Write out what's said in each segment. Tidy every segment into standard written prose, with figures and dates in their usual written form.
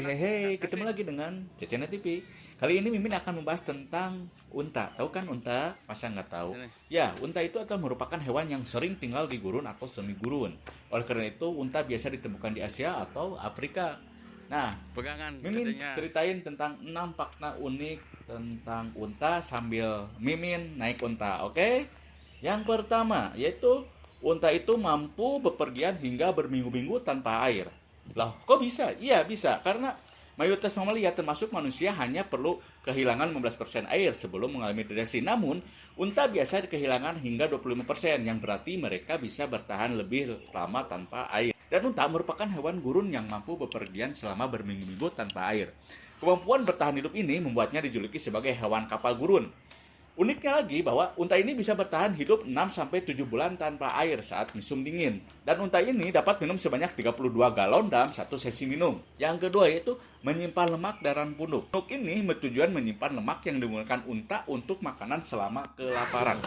Hehehe, ketemu lagi dengan Cecena TV. Kali ini Mimin akan membahas tentang unta. Tahu kan unta? Masa nggak tahu? Ya, unta itu adalah merupakan hewan yang sering tinggal di gurun atau semi gurun. Oleh karena itu, unta biasa ditemukan di Asia atau Afrika. Nah, Pegangan Mimin katanya. ceritain tentang 6 fakta unik tentang unta sambil Mimin naik unta, oke? Yang pertama, yaitu unta itu mampu bepergian hingga berminggu-minggu tanpa air. Loh, kok bisa? Iya, bisa. Karena mayoritas mamalia termasuk manusia hanya perlu kehilangan 15% air sebelum mengalami dehidrasi. Namun, unta biasa kehilangan hingga 25%, yang berarti mereka bisa bertahan lebih lama tanpa air. Dan unta merupakan hewan gurun yang mampu bepergian selama berminggu-minggu tanpa air. Kemampuan bertahan hidup ini membuatnya dijuluki sebagai hewan kapal gurun. Uniknya lagi bahwa unta ini bisa bertahan hidup 6-7 bulan tanpa air saat musim dingin. Dan unta ini dapat minum sebanyak 32 galon dalam satu sesi minum. Yang kedua yaitu menyimpan lemak dalam punuk. Punuk ini bertujuan menyimpan lemak yang digunakan unta untuk makanan selama kelaparan.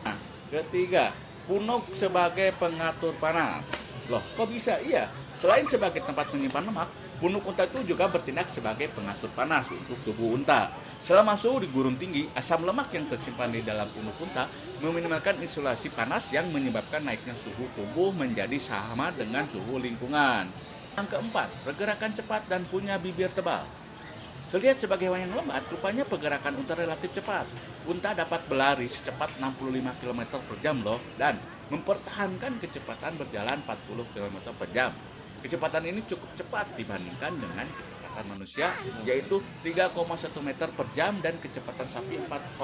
Nah, ketiga, punuk sebagai pengatur panas. Loh, kok bisa? Iya, selain sebagai tempat menyimpan lemak, punuk unta itu juga bertindak sebagai pengatur panas untuk tubuh unta. Selama suhu di gurun tinggi, asam lemak yang tersimpan di dalam punuk unta meminimalkan isolasi panas yang menyebabkan naiknya suhu tubuh menjadi sama dengan suhu lingkungan. Yang keempat, pergerakan cepat dan punya bibir tebal. Terlihat sebagai hewan yang lambat, rupanya pergerakan unta relatif cepat. Unta dapat berlari secepat 65 km per jam loh, dan mempertahankan kecepatan berjalan 40 km per jam. Kecepatan ini cukup cepat dibandingkan dengan kecepatan manusia, yaitu 3,1 meter per jam dan kecepatan sapi 4,5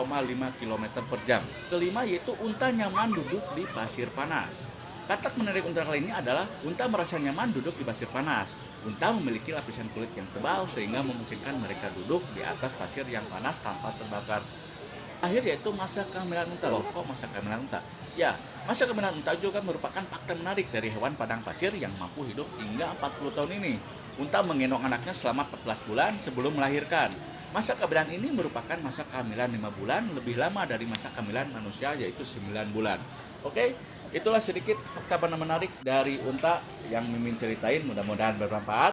km per jam. Kelima yaitu unta nyaman duduk di pasir panas. Katak menarik unta kali ini adalah unta merasa nyaman duduk di pasir panas. Unta memiliki lapisan kulit yang tebal sehingga memungkinkan mereka duduk di atas pasir yang panas tanpa terbakar. Akhir yaitu masa kehamilan unta. Loh, kok masa kehamilan unta? Ya, masa kehamilan unta juga merupakan fakta menarik dari hewan padang pasir yang mampu hidup hingga 40 tahun ini. Unta menggendong anaknya selama 14 bulan sebelum melahirkan. Masa kehamilan ini merupakan masa kehamilan 5 bulan, lebih lama dari masa kehamilan manusia yaitu 9 bulan. Oke, itulah sedikit fakta menarik dari unta yang Mimin ceritain, mudah-mudahan bermanfaat.